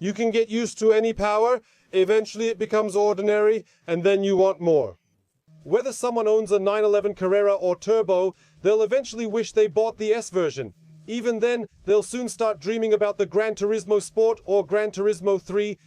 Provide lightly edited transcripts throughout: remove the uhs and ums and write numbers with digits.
You can get used to any power, eventually it becomes ordinary, and then you want more. Whether someone owns a 911 Carrera or Turbo, they'll eventually wish they bought the S version. Even then, they'll soon start dreaming about the Gran Turismo Sport or Gran Turismo 3.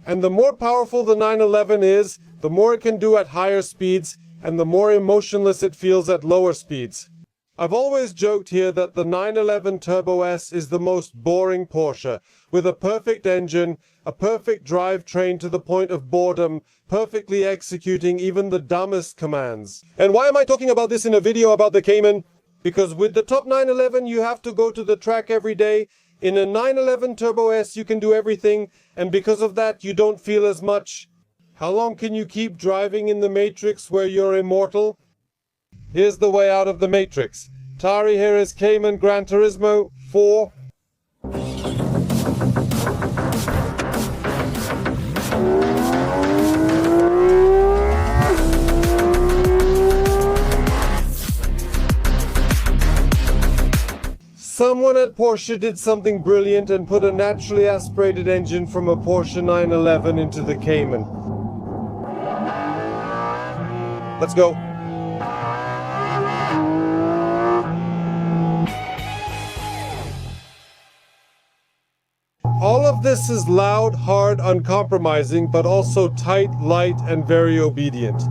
And the more powerful the 911 is, the more it can do at higher speeds, and the more emotionless it feels at lower speeds. I've always joked here that the 911 Turbo S is the most boring Porsche, with a perfect engine, a perfect drivetrain to the point of boredom, perfectly executing even the dumbest commands. And why am I talking about this in a video about the Cayman? Because with the top 911 you have to go to the track every day. In a 911 Turbo S you can do everything, and because of that you don't feel as much. How long can you keep driving in the Matrix where you're immortal? Here's the way out of the Matrix. Tari, here is Cayman Gran Turismo 4. Someone at Porsche did something brilliant and put a naturally aspirated engine from a Porsche 911 into the Cayman. Let's go. All of this is loud, hard, uncompromising, but also tight, light, and very obedient.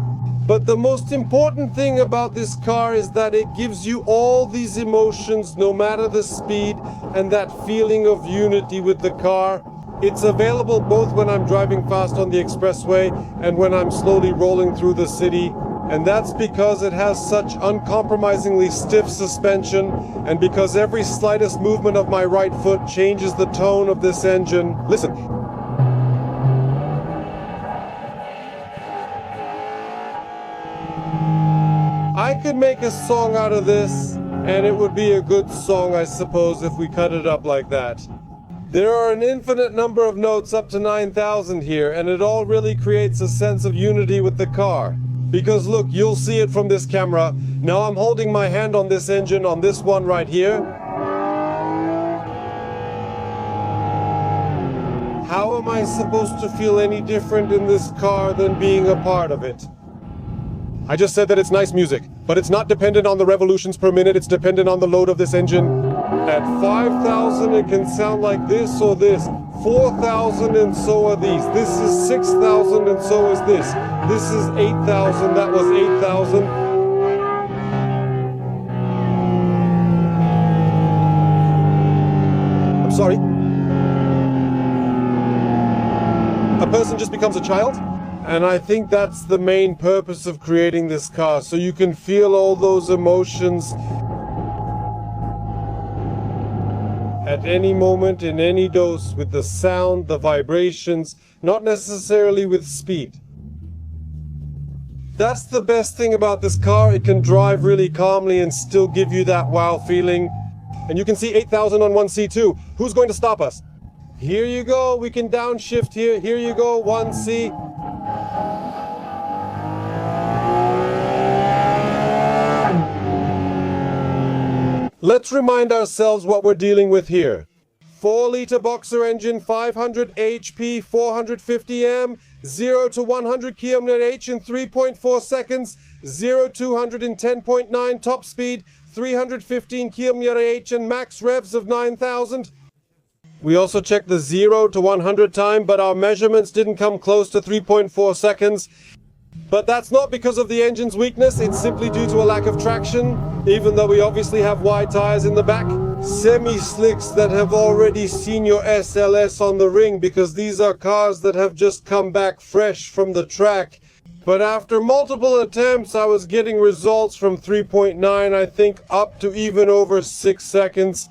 But the most important thing about this car is that it gives you all these emotions no matter the speed, and that feeling of unity with the car. It's available both when I'm driving fast on the expressway and when I'm slowly rolling through the city. And that's because it has such uncompromisingly stiff suspension, and because every slightest movement of my right foot changes the tone of this engine. Listen. I could make a song out of this, and it would be a good song, I suppose, if we cut it up like that. There are an infinite number of notes up to 9,000 here, and it all really creates a sense of unity with the car. Because look, you'll see it from this camera. Now I'm holding my hand on this engine, on this one right here. How am I supposed to feel any different in this car than being a part of it? I just said that it's nice music, but it's not dependent on the revolutions per minute, it's dependent on the load of this engine. At 5,000 it can sound like this or this. 4,000 and so are these. This is 6,000 and so is this. This is 8,000, that was 8,000. I'm sorry. A person just becomes a child? And I think that's the main purpose of creating this car, so you can feel all those emotions at any moment, in any dose, with the sound, the vibrations, not necessarily with speed. That's the best thing about this car. It can drive really calmly and still give you that wow feeling. And you can see 8,000 on 1C2. Who's going to stop us? Here you go, we can downshift here. Here you go, 1C. Let's remind ourselves what we're dealing with here. 4-liter boxer engine, 500 HP, 450 M, 0 to 100 km/h in 3.4 seconds, 0 to 110.9 top speed, 315 km/h and max revs of 9,000. We also checked the 0 to 100 time, but our measurements didn't come close to 3.4 seconds. But that's not because of the engine's weakness, it's simply due to a lack of traction, even though we obviously have wide tires in the back. Semi-slicks that have already seen your SLS on the ring, because these are cars that have just come back fresh from the track. But after multiple attempts, I was getting results from 3.9, I think, up to even over 6 seconds.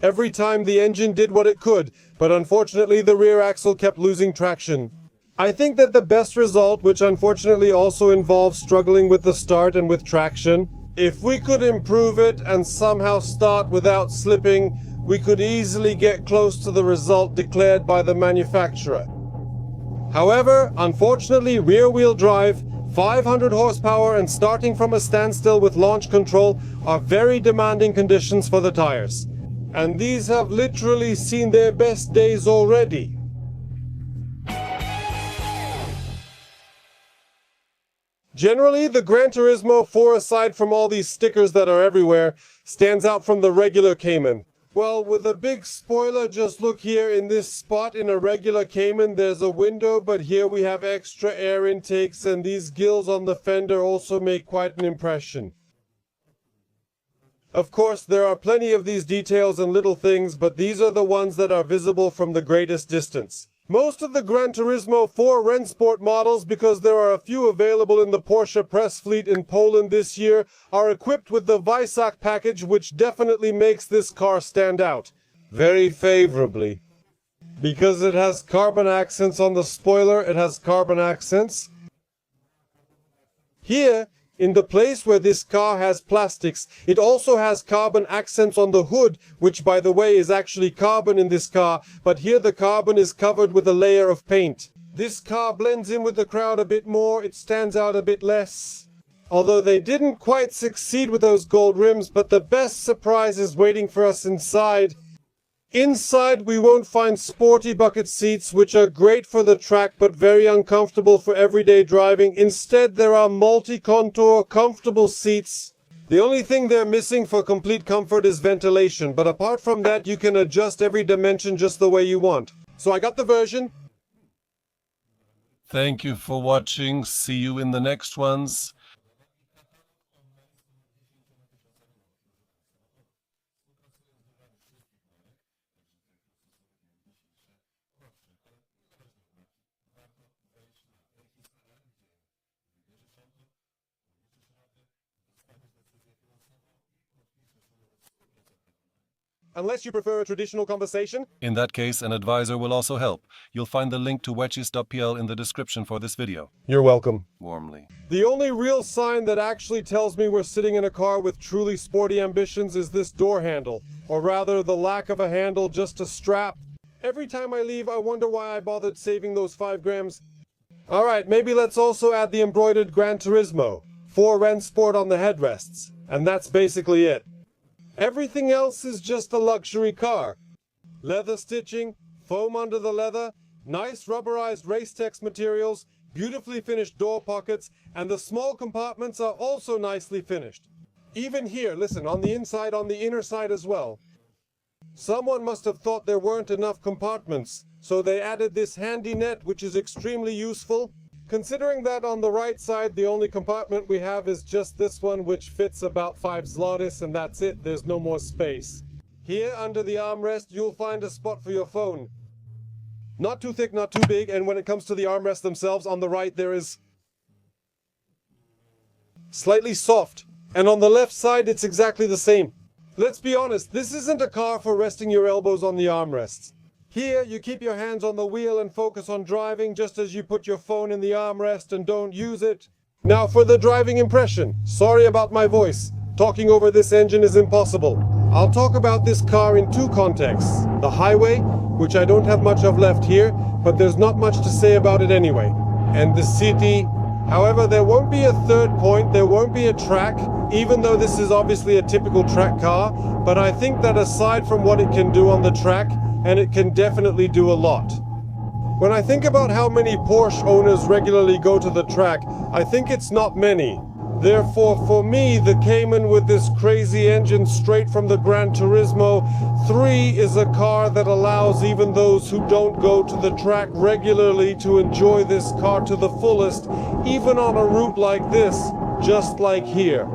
Every time the engine did what it could, but unfortunately the rear axle kept losing traction. I think that the best result, which unfortunately also involves struggling with the start and with traction, if we could improve it and somehow start without slipping, we could easily get close to the result declared by the manufacturer. However, unfortunately, rear-wheel drive, 500 horsepower and starting from a standstill with launch control are very demanding conditions for the tires. And these have literally seen their best days already. Generally, the Gran Turismo 4, aside from all these stickers that are everywhere, stands out from the regular Cayman. Well, with a big spoiler, just look here in this spot. In a regular Cayman, there's a window, but here we have extra air intakes, and these gills on the fender also make quite an impression. Of course, there are plenty of these details and little things, but these are the ones that are visible from the greatest distance. Most of the Gran Turismo 4 Rennsport models, because there are a few available in the Porsche press fleet in Poland this year, are equipped with the Weissach package, which definitely makes this car stand out very favorably. Because it has carbon accents on the spoiler, it has carbon accents. Here, in the place where this car has plastics, it also has carbon accents on the hood, which by the way is actually carbon in this car, but here the carbon is covered with a layer of paint. This car blends in with the crowd a bit more, it stands out a bit less. Although they didn't quite succeed with those gold rims, but the best surprise is waiting for us inside. Inside we won't find sporty bucket seats, which are great for the track but very uncomfortable for everyday driving. Instead there are multi-contour, comfortable seats. The only thing they're missing for complete comfort is ventilation, but apart from that you can adjust every dimension just the way you want. So I got the version. Thank you for watching. See you in the next ones. Unless you prefer a traditional conversation. In that case, an advisor will also help. You'll find the link to wedges.pl in the description for this video. You're welcome. Warmly. The only real sign that actually tells me we're sitting in a car with truly sporty ambitions is this door handle. Or rather, the lack of a handle, just a strap. Every time I leave, I wonder why I bothered saving those 5 grams. Alright, maybe let's also add the embroidered Gran Turismo 4 Rennsport on the headrests. And that's basically it. Everything else is just a luxury car. Leather stitching, foam under the leather, nice rubberized Racetex materials, beautifully finished door pockets, and the small compartments are also nicely finished. Even here, listen, on the inside, on the inner side as well. Someone must have thought there weren't enough compartments, so they added this handy net, which is extremely useful. Considering that on the right side the only compartment we have is just this one, which fits about 5 zlotys, and that's it, there's no more space. Here under the armrest you'll find a spot for your phone. Not too thick, not too big, and when it comes to the armrests themselves, on the right there is slightly soft, and on the left side it's exactly the same. Let's be honest, this isn't a car for resting your elbows on the armrests. Here, you keep your hands on the wheel and focus on driving, just as you put your phone in the armrest and don't use it. Now for the driving impression. Sorry about my voice. Talking over this engine is impossible. I'll talk about this car in 2 contexts. The highway, which I don't have much of left here, but there's not much to say about it anyway. And the city. However, there won't be a third point, there won't be a track, even though this is obviously a typical track car, but I think that aside from what it can do on the track, and it can definitely do a lot. When I think about how many Porsche owners regularly go to the track, I think it's not many. Therefore, for me, the Cayman with this crazy engine straight from the Gran Turismo 3 is a car that allows even those who don't go to the track regularly to enjoy this car to the fullest, even on a route like this, just like here.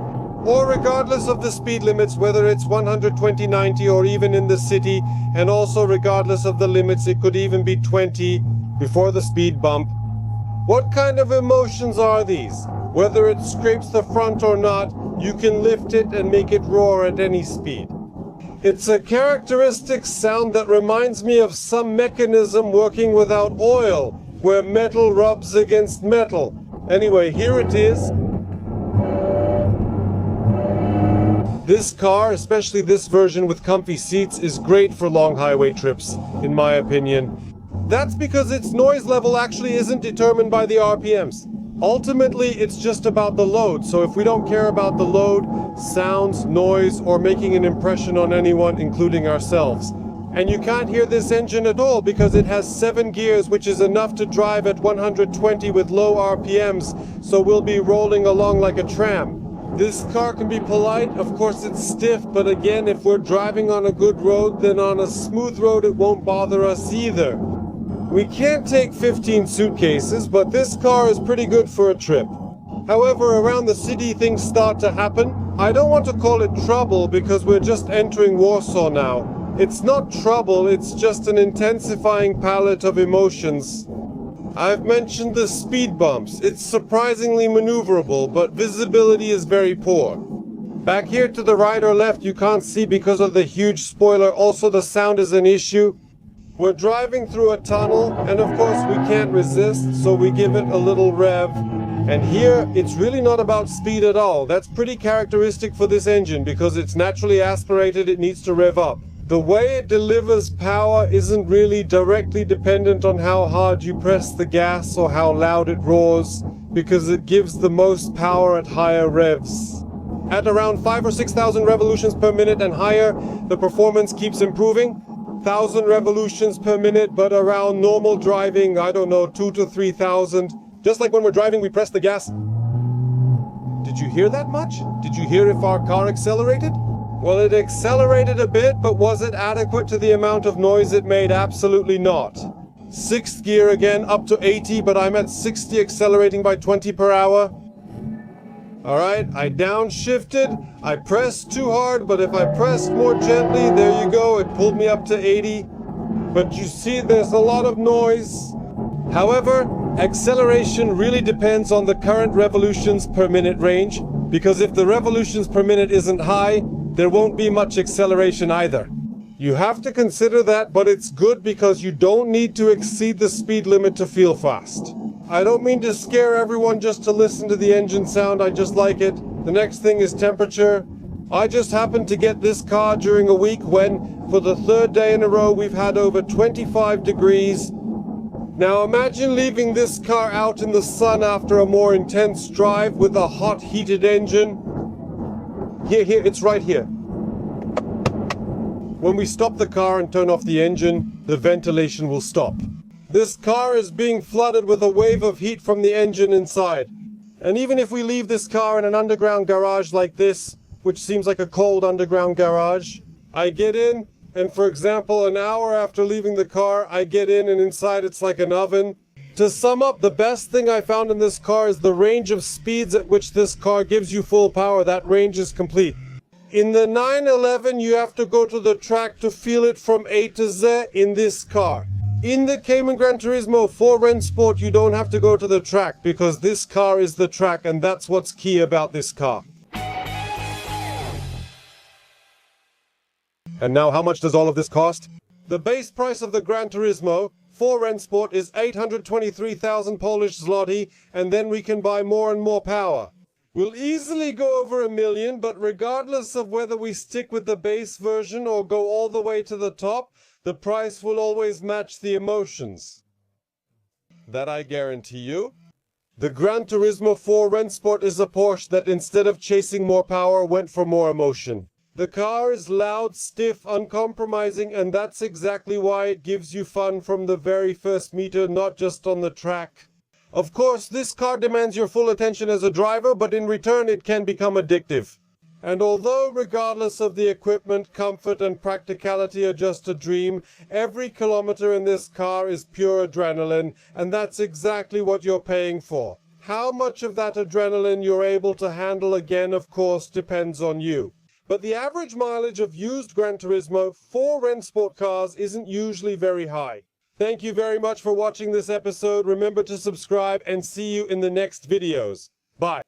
Or regardless of the speed limits, whether it's 120, 90 or even in the city, and also regardless of the limits, it could even be 20 before the speed bump. What kind of emotions are these? Whether it scrapes the front or not, you can lift it and make it roar at any speed. It's a characteristic sound that reminds me of some mechanism working without oil, where metal rubs against metal. Anyway, here it is. This car, especially this version with comfy seats, is great for long highway trips, in my opinion. That's because its noise level actually isn't determined by the RPMs. Ultimately, it's just about the load, so if we don't care about the load, sounds, noise, or making an impression on anyone, including ourselves. And you can't hear this engine at all because it has 7 gears, which is enough to drive at 120 with low RPMs, so we'll be rolling along like a tram. This car can be polite, of course it's stiff, but again, if we're driving on a good road, then on a smooth road it won't bother us either. We can't take 15 suitcases, but this car is pretty good for a trip. However, around the city things start to happen. I don't want to call it trouble because we're just entering Warsaw now. It's not trouble, it's just an intensifying palette of emotions. I've mentioned the speed bumps. It's surprisingly maneuverable, but visibility is very poor. Back here to the right or left you can't see because of the huge spoiler. Also the sound is an issue. We're driving through a tunnel, and of course we can't resist, so we give it a little rev. And here, it's really not about speed at all. That's pretty characteristic for this engine, because it's naturally aspirated, it needs to rev up. The way it delivers power isn't really directly dependent on how hard you press the gas or how loud it roars, because it gives the most power at higher revs. At around 5,000 or 6,000 revolutions per minute and higher, the performance keeps improving. 1,000 revolutions per minute, but around normal driving, I don't know, 2,000 to 3,000. Just like when we're driving, we press the gas. Did you hear that much? Did you hear if our car accelerated? Well, it accelerated a bit, but was it adequate to the amount of noise it made? Absolutely not. 6th gear again, up to 80, but I'm at 60, accelerating by 20 per hour. Alright, I downshifted. I pressed too hard, but if I pressed more gently, there you go, it pulled me up to 80. But you see, there's a lot of noise. However, acceleration really depends on the current revolutions per minute range, because if the revolutions per minute isn't high, there won't be much acceleration either. You have to consider that, but it's good because you don't need to exceed the speed limit to feel fast. I don't mean to scare everyone just to listen to the engine sound, I just like it. The next thing is temperature. I just happened to get this car during a week when, for the 3rd day in a row, we've had over 25 degrees. Now imagine leaving this car out in the sun after a more intense drive with a hot heated engine. Here, it's right here. When we stop the car and turn off the engine, the ventilation will stop. This car is being flooded with a wave of heat from the engine inside. And even if we leave this car in an underground garage like this, which seems like a cold underground garage, I get in, and for example, an hour after leaving the car, I get in and inside it's like an oven. To sum up, the best thing I found in this car is the range of speeds at which this car gives you full power. That range is complete. In the 911, you have to go to the track to feel it from A to Z in this car. In the Cayman Gran Turismo 4 Rennsport, you don't have to go to the track because this car is the track, and that's what's key about this car. And now, how much does all of this cost? The base price of the Gran Turismo 4 Rennsport is 823,000 Polish zloty, and then we can buy more and more power. We'll easily go over $1 million, but regardless of whether we stick with the base version or go all the way to the top, the price will always match the emotions. That I guarantee you. The Gran Turismo 4 Rennsport is a Porsche that instead of chasing more power, went for more emotion. The car is loud, stiff, uncompromising, and that's exactly why it gives you fun from the very first meter, not just on the track. Of course, this car demands your full attention as a driver, but in return it can become addictive. And although regardless of the equipment, comfort and practicality are just a dream, every kilometer in this car is pure adrenaline, and that's exactly what you're paying for. How much of that adrenaline you're able to handle again, of course, depends on you. But the average mileage of used Gran Turismo 4 Rennsport cars isn't usually very high. Thank you very much for watching this episode. Remember to subscribe and see you in the next videos. Bye.